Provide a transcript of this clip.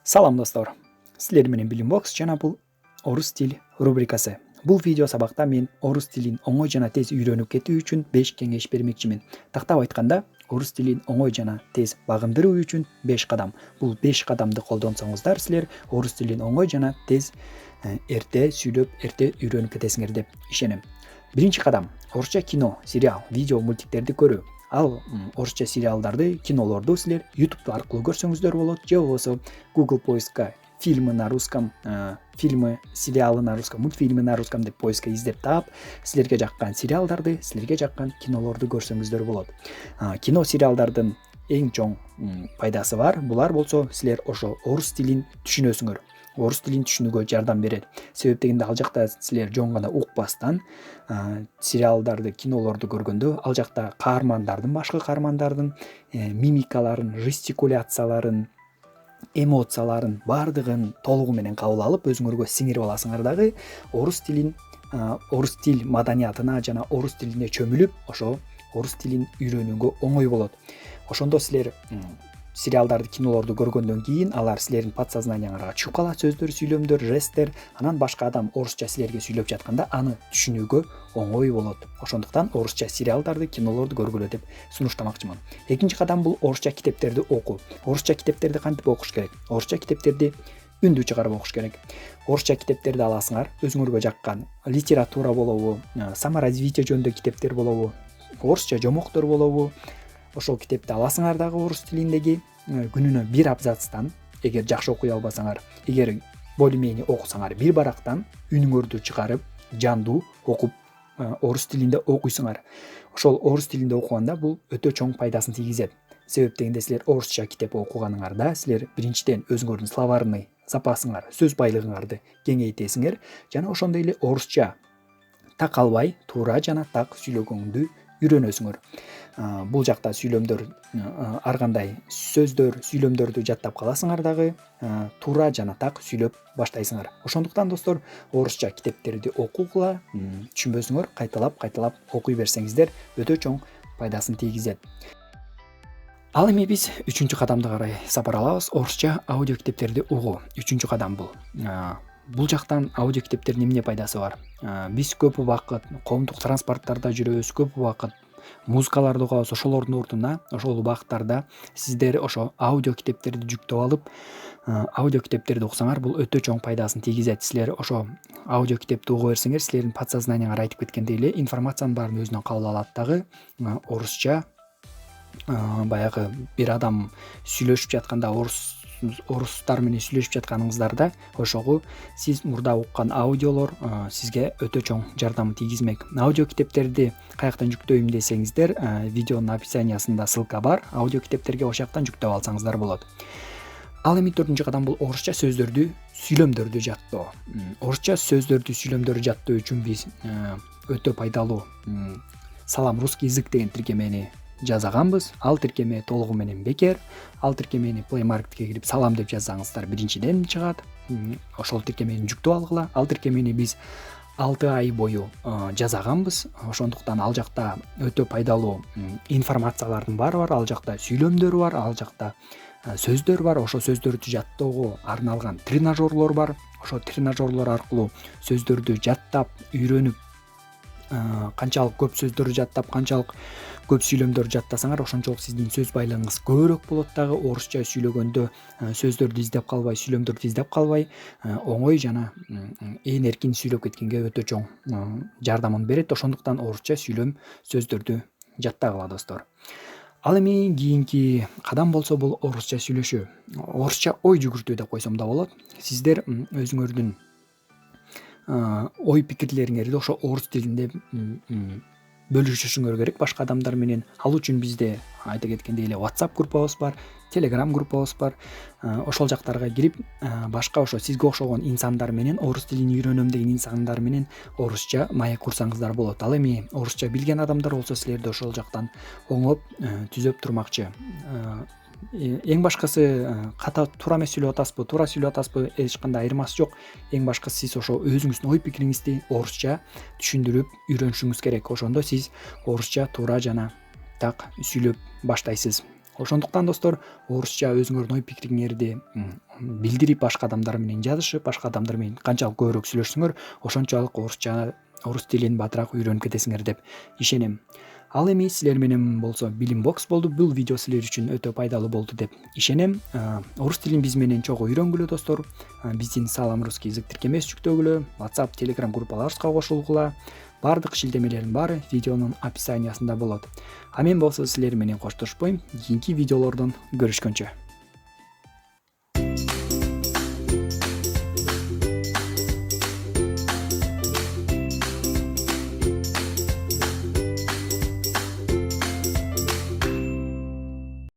Салам достор. Силер менен Билим Бокс жана бул орус тил рубрикасы. Бул видео сабакта мен орус тилин оңой жана тез үйрөнүп кетүү үчүн 5 кеңеш бермекчимин. Тактап айтканда, орус тилин оңой жана тез багындыруу үчүн 5 кадам. Бул 5 кадамды колдонсоңуздар, силер орус тилин оңой жана тез эрте сүйлөп, эрте үйрөнүп кетесиңер деп ишенем. Биринчи кадам: орусча кино, сериал, видео, мультиктерди көрүү. Ал орусча сериалдарды, кинолорду силер YouTube аркылуу көрсөңүздөр болот, же болбосо Google поиска фильмы на русском, фильмы, сериалы на русском, мультфильмы на русском деп поиска издеп таап, силерге жаккан сериалдарды, силерге жаккан кинолорду көрсөңүздөр болот. Кино, сериалдардын эң чоң пайдасы бар. Булар болсо силер ошо орус тилин түшүнөсүңөр. Орус тилин түшүнүүгө жардам берет. Себеп дегенде ал жакта силер жөн гана укпастан сериалдарды, кинолорду көргөндө ал жакта каармандардын, башка каармандардын мимикаларын, жестикуляцияларын, эмоцияларын бардыгын толугу менен кабыл алып, өзүңөргө сиңирип аласыңар дагы орус тилин, орус тил маданиятына жана орус тилине чөмүлүп, ошо орус тилин үйрөнүүгө оңой болот. Ошондо силер сериалдарды, кинолорду көргөндөн кийин алар силердин подсознанияңарга чыгып калат, сөздөр, сүйлөмдөр, жесттер. Анан башка адам орусча силерге сүйлөп жатканда аны түшүнүүгө оңой болот. Ошондуктан орусча сериалдарды, кинолорду көргүлө деп сунуштамакчымын. Экинчи кадам бул орусча китептерди окуу. Орусча китептерди кантип окуш керек? Орусча китептерди үндү чыгарып окуш керек. Орусча китептерди аласыңар, өзүңөргө жаккан литература болобу, саморазвитие жөнүндө китептер болобу, орусча жомоктор болобу, ошол китепти аласыңар дагы орус тилиндеги, күнүнө 1 абзацтан, эгер жакшы окуй албасаңар, эгер более-менее окусаңар 1 барактан үнүңөрдү чыгарып, жандуу окуп, орус тилинде окуйсуңар. Ошол орус тилинде окуганда бул өтө чоң пайдасын тийгизет. Себеп дегенде силер орусча китеп окуганыңарда силер биринчиден өзүңөрдүн словарный запасыңар, сөз байлыгыңарды кеңейтесиңер жана ошондой эле орусча так албай, туура жана так сүйлөгөнгү үйрөнөсүңөр. Бул жакта сүйлөмдөр, ар кандай сөздөр, сүйлөмдөрдү жаттап каласыңар дагы, туура жана так сүйлөп баштайсыңар. Ошондуктан достор, орусча китептерди окугула, түшүнбөсүңөр, кайталап окуй берсеңиздер өтө чоң пайдасын тийгизет. Ал эми биз 3-чү кадамды карай сапар алабыз. Орусча аудио китептерди угуу. 3-чү кадам бул. Бул жактан аудио китептердин эмне пайдасы бар? Биз көп убакыт коомдук транспорттарда жүрөбүз, көп убакыт музыкаларды угабыз. Ошолордун ордуна, ошол убакыттарда сиздер ошо аудио китептерди жүктөп алып, аудио китептерди окусаңар, бул өтө чоң пайдасын тийгизет. Силер ошо аудио китепти угуп берсеңер, силердин подсознанияңар айтып кеткендей эле информациянын баарын өзүнө кабыл алат дагы орусча. Баягы бир адам сүйлөшүп жатканда, орустар менен сүйлөшүп жатканыңыздарда ошого сиз мурда уккан аудиолор сизге өтө чоң жардам тийгизмек. Аудио китептерди каяктан жүктөйм десеңиздер, видеонун описаниясында ссылка бар. Аудио китептерге ошол жактан жүктөп алсаңыздар болот. Ал эми 4-чү кадам бул орусча сөздөрдү, сүйлөмдөрдү жаттоо. Орусча сөздөрдү, сүйлөмдөрдү жаттоо үчүн биз өтө пайдалуу Салам русский язык деген тиркемени жазаганбыз. Ал тиркеме толугу менен бекер. Ал тиркемени Play Marketке кирип салам деп жазсаңыздар биринчиден чыгат. Ошол тиркемени жүктөп алгыла. Ал тиркемени биз 6 ай бою жазаганбыз. Ошондуктан ал жакта өтө пайдалуу информациялардын баары бар. Ал жакта сүйлөмдөр бар, ал жакта сөздөр бар. Ошо сөздөрдү жаттоого арналган тренажерлор бар. Ошо тренажерлор аркылуу сөздөрдү жаттап, үйрөнүп, канчалык көп сөздөрдү жаттап, канчалык көп сүйлөмдөрдү жаттасаңар, ошончолук сиздин сөз байлыгыңыз көбүрөөк болот дагы. Орусча сүйлөгөндө сөздөрдү издеп калбай, сүйлөмдөрдү издеп калбай, оңой жана ээн эркин сүйлөп кеткенге өтө чоң жардамын берет. Ошондуктан орусча сүйлөм, сөздөрдү жаттагыла достор. Ал эми кийинки кадам болсо бул орусча сүйлөшүү. Орусча ой жүгүртүү деп койсом да болот. Сиздер өзүңөрдүн ой пикирлериңерди ошо орус тилинде бөлүшүшүңөр керек башка адамдар менен. Ал үчүн бизде айта кеткендей эле WhatsApp группабыз бар, Telegram группабыз бар. Ошол жактарга кирип, башка ошо сизге окшогон инсандар менен, орус тилин үйрөнөм деген инсандар менен орусча маек курсаңыздар болот. Ал эми орусча билген адамдар болсо силерди ошол жактан оңоп түзөп турмакчы. Эң башкысы ката туура эмес сүйлөп атасызбы, туура сүйлөп атасызбы, эч кандай айырмасы жок. Эң башкысы сиз ошо өзүңүздүн ой пикириңизди орусча түшүндүрүп үйрөнүшүңүз керек. Ошондо сиз орусча туура жана так сүйлөп баштайсыз. Ошондуктан достор, орусча өзүңөрдүн ой пикириңерди билдирип, башка адамдар менен жазышып, башка адамдар менен канчалык көбүрөөк сүйлөшсөңөр, ошончолук орус тилин батыраак үйрөнүп кетесиңер деп ишенем. Ал эми силер менен болсо Билим Бокс болду. Бул видео силер үчүн өтө пайдалуу болду деп ишенем. Орус тилин биз менен чогуу үйрөнгүлө достор. Биздин Салам русский язык тиркемеси жүктөгүлө, WhatsApp, Telegram группаларыбызга кошулгула. Бардык шилтемелердин баары видеонун описаниясында болот. А мен болсо силер менен коштошпойм. Кийинки видеолордон көрүшкөнчө.